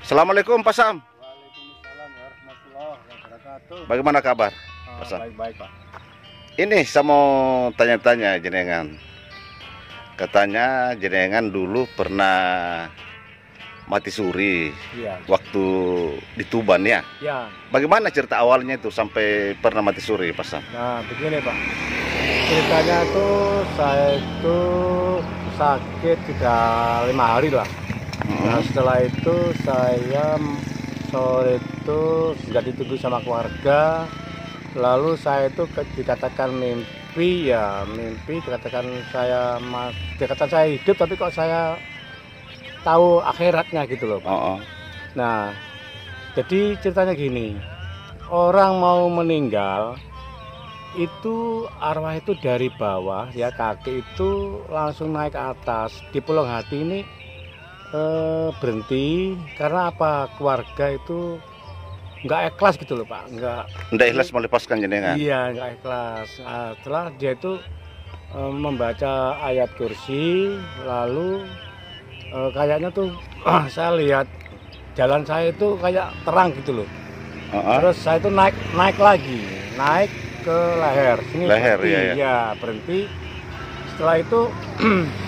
Assalamualaikum Pak Sam. Waalaikumsalam warahmatullahi wabarakatuh. Bagaimana kabar Pak Sam? Baik-baik Pak. Ini saya mau tanya-tanya jenengan. Katanya jenengan dulu pernah mati suri Iya. waktu di Tuban ya. Ya. Bagaimana cerita awalnya itu sampai pernah mati suri Pak Sam? Nah begini Pak. Ceritanya tuh saya itu sakit sudah 5 hari lah. Nah setelah itu saya sore itu sudah ditunggu sama keluarga. Lalu saya itu dikatakan mimpi dikatakan saya hidup tapi kok saya tahu akhiratnya gitu loh Pak. Nah jadi ceritanya gini, orang mau meninggal itu arwah itu dari bawah ya, kaki itu langsung naik ke atas. Di Pulau Hati ini berhenti karena apa, keluarga itu nggak ikhlas gitu loh Pak, nggak ikhlas melepaskan jenengan. Iya, nggak ikhlas. Nah, setelah dia itu membaca ayat kursi, lalu kayaknya tuh saya lihat jalan saya itu kayak terang gitu loh. Terus saya itu naik lagi, naik ke leher sini, leher berhenti, ya berhenti. Setelah itu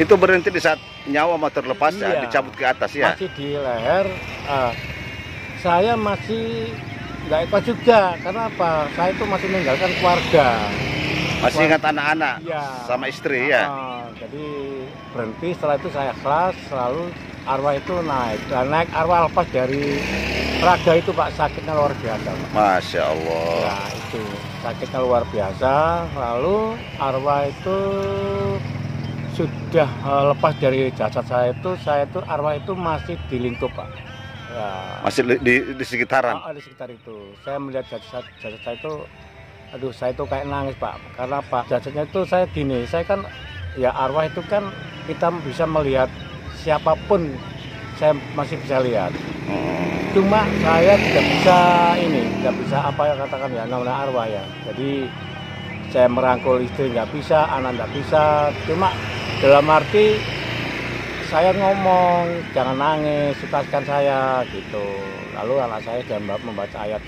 itu berhenti di saat nyawa mau terlepas ya, dicabut ke atas ya. Masih di leher. Saya masih nggak ikhlas juga karena apa? Saya itu masih meninggalkan keluarga. Masih ingat anak-anak sama istri ya. Jadi berhenti, setelah itu saya ikhlas, selalu arwah itu naik. Dan naik arwah lepas dari raga itu Pak, sakitnya luar biasa Pak. Masya Allah. Ya itu sakitnya luar biasa. Lalu arwah itu sudah lepas dari jasad saya itu arwah itu masih di lingkup Pak. Ya. Masih di sekitaran? Di sekitar itu. Saya melihat jasad saya itu, aduh saya itu kayak nangis Pak. Karena Pak, jasadnya itu saya gini, saya kan ya arwah itu kan kita bisa melihat siapapun, saya masih bisa lihat. Cuma saya tidak bisa apa yang katakan ya namanya arwah ya. Jadi saya merangkul istri nggak bisa, anak nggak bisa. Cuma dalam arti saya ngomong jangan nangis, ikhlaskan saya gitu. Lalu anak saya sudah membaca ayat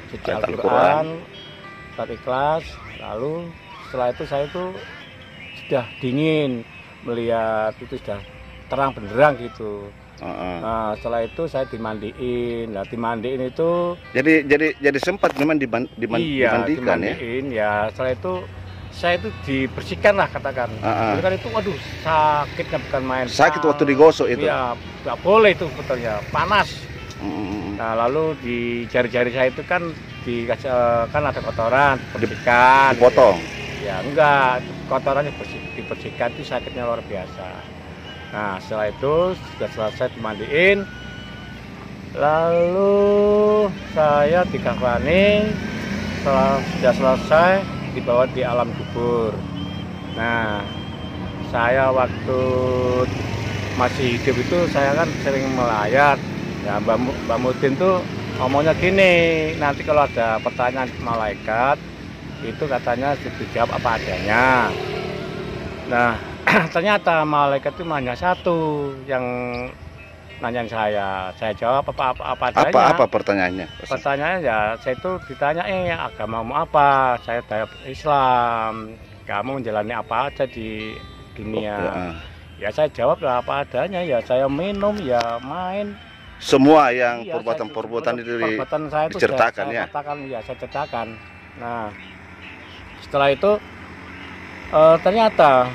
suci Al-Quran, ikhlas. Lalu setelah itu saya itu sudah dingin melihat itu, sudah terang benderang gitu. Nah setelah itu saya dimandiin. Nah dimandiin itu jadi sempat memang dimandikan ya. Setelah itu saya itu dibersihkan lah katakan. Jadi kan itu waduh sakitnya bukan main. Sakit waktu digosok itu? Iya, nggak boleh itu sebetulnya, panas. Nah lalu di jari-jari saya itu kan kan ada kotoran, dibersihkan. Dipotong? Ya enggak, kotorannya dibersihkan, itu sakitnya luar biasa. Nah setelah itu sudah selesai dimandiin, lalu saya dikafani. Setelah sudah selesai dibawa di alam kubur. Nah saya waktu masih hidup itu saya kan sering melayat ya. Mbak Mudin tuh ngomongnya gini, nanti kalau ada pertanyaan malaikat itu katanya dijawab apa adanya. Nah ternyata malaikat itu hanya satu yang nanyain saya jawab apa adanya. Apa pertanyaannya? Pertanyaannya ya saya itu ditanya agamamu apa, saya jawab Islam. Kamu menjalani apa aja di dunia? Ya saya jawab lah apa adanya, ya saya minum, ya main. Semua yang perbuatan itu diceritakan ya? Saya ceritakan. Nah setelah itu ternyata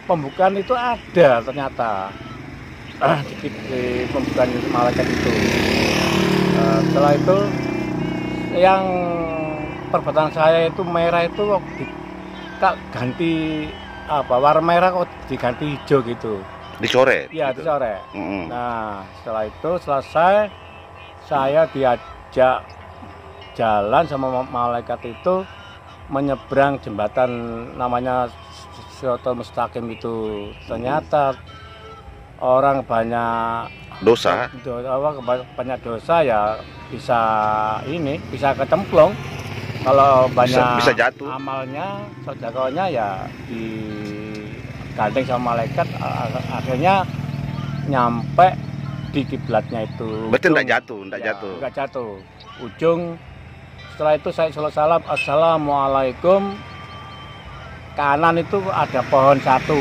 pembukaan itu ada ternyata. Di pembukaan malaikat itu. Setelah itu yang perbuatan saya itu merah itu ganti warna merah kok diganti hijau gitu. Dicoret? Iya gitu. Dicoret. Nah setelah itu selesai, saya diajak jalan sama malaikat itu menyeberang jembatan namanya Shiratal Mustaqim itu. Ternyata orang banyak dosa banyak dosa ya bisa kecemplung. Kalau banyak bisa jatuh amalnya, sedekahnya ya digandeng sama malaikat, akhirnya nyampe di kiblatnya itu. Berarti enggak jatuh, enggak Ya, jatuh. enggak jatuh. Ujung setelah itu saya sholat salam, assalamualaikum. Kanan itu ada pohon satu.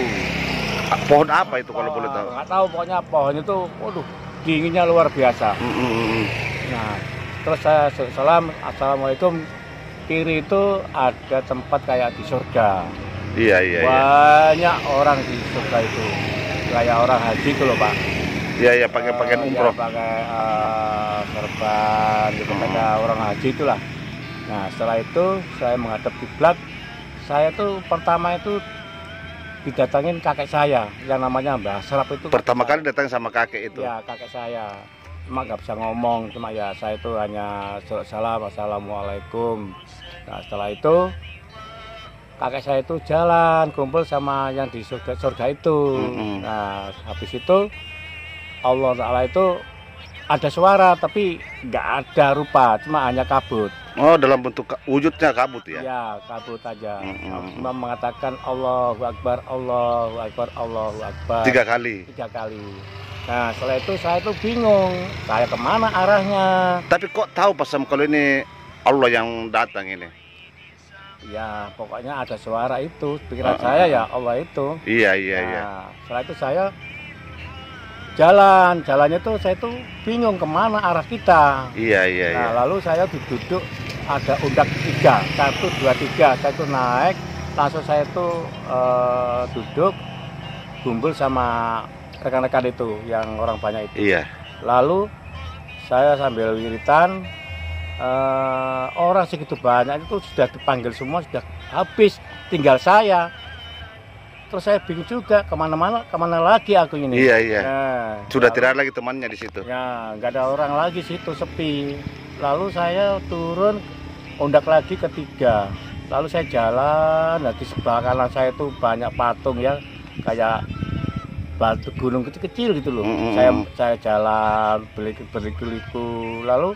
Pohon apa itu kalau boleh tahu? Nggak tahu, pokoknya pohon itu, waduh, dinginnya luar biasa. Nah, terus saya sholat salam, assalamualaikum. Kiri itu ada tempat kayak di surga. Iya, iya, iya. Banyak orang di surga itu, kayak orang haji itu loh Pak. Iya, iya, pakai pakaian umroh. Ya, pakai serban gitu, kayak orang haji itulah. Nah, setelah itu saya menghadap kiblat. Saya tuh pertama itu didatangin kakek saya yang namanya Mbah Serap itu. Pertama kali datang sama kakek itu. Ya, kakek saya. Cuma nggak bisa ngomong, cuma ya saya itu hanya salam, assalamualaikum. Nah, setelah itu kakek saya itu jalan kumpul sama yang di surga itu. Nah, habis itu Allah Ta'ala itu ada suara tapi nggak ada rupa, cuma hanya kabut. Oh, dalam bentuk wujudnya kabut ya? Ya, kabut aja. Cuma mengatakan Allahu Akbar, Allahu Akbar, Allahu Akbar. 3 kali. 3 kali. Nah, setelah itu saya tuh bingung, saya kemana arahnya. Tapi kok tahu Pak Sam kalau ini Allah yang datang ini? Ya, pokoknya ada suara itu. Pikiran saya ya Allah itu. Iya, iya, iya. Nah, setelah itu saya jalannya tuh saya tuh bingung kemana arah kita. Iya, iya, iya. Nah, lalu saya duduk ada undak 3, 1, 2, 3. Saya tuh naik, langsung saya tuh duduk, kumpul sama rekan-rekan itu yang orang banyak itu. Iya. Lalu saya sambil wiritan, orang segitu banyak itu sudah dipanggil semua, sudah habis, tinggal saya. Terus saya bingung juga kemana lagi aku ini. Iya, iya. Nah, Sudah tidak ada lagi temannya di situ. ya, nggak ada orang lagi situ, sepi. Lalu saya turun undak lagi ke 3. Lalu saya jalan, nah di sebelah kanan saya itu banyak patung ya, kayak batu gunung kecil-kecil gitu loh. Saya jalan berliku-liku. Lalu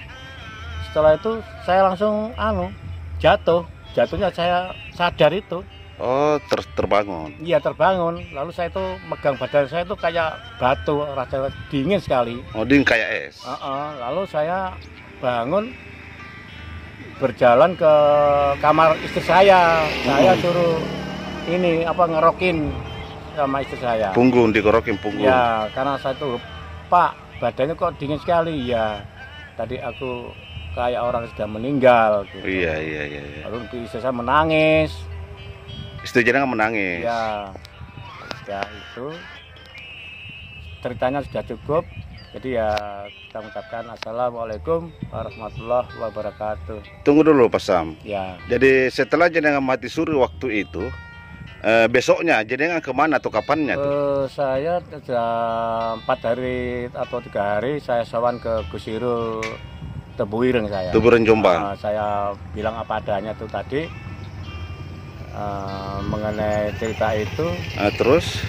setelah itu saya langsung jatuhnya saya sadar itu. Oh, terbangun. Iya, terbangun. Lalu saya itu megang badan saya itu kayak batu, rasa dingin sekali. Oh, dingin kayak es. Lalu saya bangun, berjalan ke kamar istri saya. Saya suruh ini ngerokin sama istri saya. Punggung, digorokin punggung. Ya, karena saya tuh, Pak, badannya kok dingin sekali. Ya, tadi aku kayak orang sudah meninggal. Gitu. Iya, iya, iya. Lalu istri saya menangis. Istri jenengan menangis. Ya, itu ceritanya sudah cukup. Jadi ya kita mengucapkan assalamualaikum warahmatullahi wabarakatuh. Tunggu dulu Pak Sam. Ya. Jadi setelah jenengan mati suri waktu itu, besoknya jenengan kemana atau kapannya tuh? Saya sudah 4 hari atau 3 hari saya sawan ke Gusirul Tebuireng saya. Tebuireng Jombang. Saya bilang apa adanya tuh tadi. Mengenai cerita itu, Terus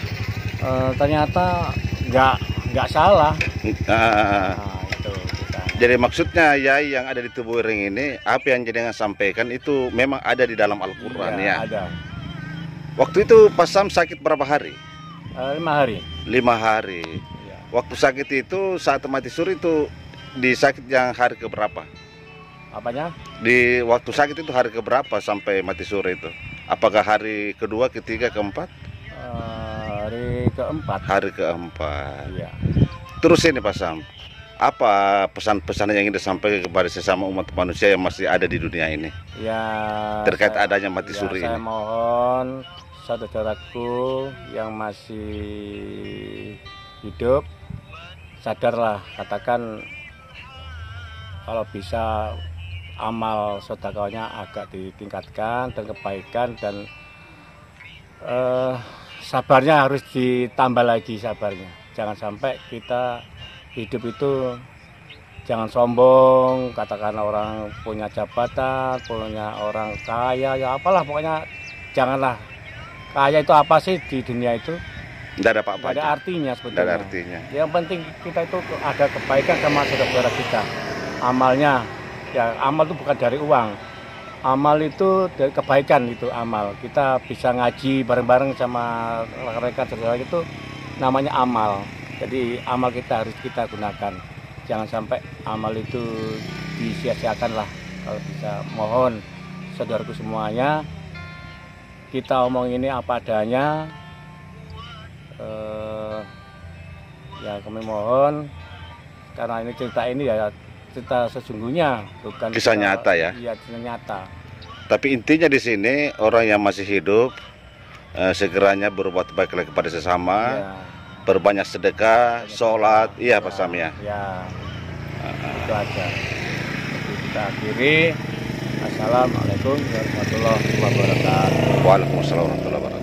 ternyata nggak salah. Itu kita. Jadi maksudnya Yai yang ada di Tebuireng ini, apa yang jenengan sampaikan itu memang ada di dalam Al-Quran ya? Ada. Waktu itu Pak Sam sakit berapa hari? 5 hari. 5 hari. Ya. Waktu sakit itu saat mati suri itu di sakit yang hari keberapa? Apanya? Di waktu sakit itu hari keberapa sampai mati suri itu? Apakah hari kedua, ketiga, keempat? Hari keempat. Hari keempat. Iya. Terus ini Pak Sam, apa pesan-pesan yang ingin disampaikan kepada sesama umat manusia yang masih ada di dunia ini? Ya. Terkait adanya mati suri saya ini. mohon saudaraku yang masih hidup, sadarlah, katakan kalau bisa amal sedekahnya agak ditingkatkan dan kebaikan dan sabarnya harus ditambah lagi sabarnya. Jangan sampai kita hidup itu jangan sombong, katakan orang punya jabatan, punya orang kaya, ya apalah pokoknya janganlah. Kaya itu apa sih di dunia itu? Tidak ada apa-apa. Tidak ada artinya sebetulnya. Tidak ada artinya. Yang penting kita itu ada kebaikan sama saudara kita. Amalnya, ya amal itu bukan dari uang. Amal itu dari kebaikan itu amal. Kita bisa ngaji bareng-bareng sama rekan-rekan saudara itu namanya amal. Jadi amal kita harus kita gunakan. Jangan sampai amal itu disia-siakan lah. Kalau bisa mohon saudaraku semuanya, kita omong ini apa adanya. Ya kami mohon, karena ini cerita ini ya cerita sesungguhnya, bukan Kisah nyata ya? Iya, kisah nyata. Tapi intinya di sini orang yang masih hidup segeranya berbuat baik lagi kepada sesama, Ya, berbanyak sedekah, sholat, iya Pak Sam ya. ya, itu aja. Jadi kita akhiri. Assalamualaikum warahmatullahi wabarakatuh. Waalaikumsalam warahmatullahi wabarakatuh.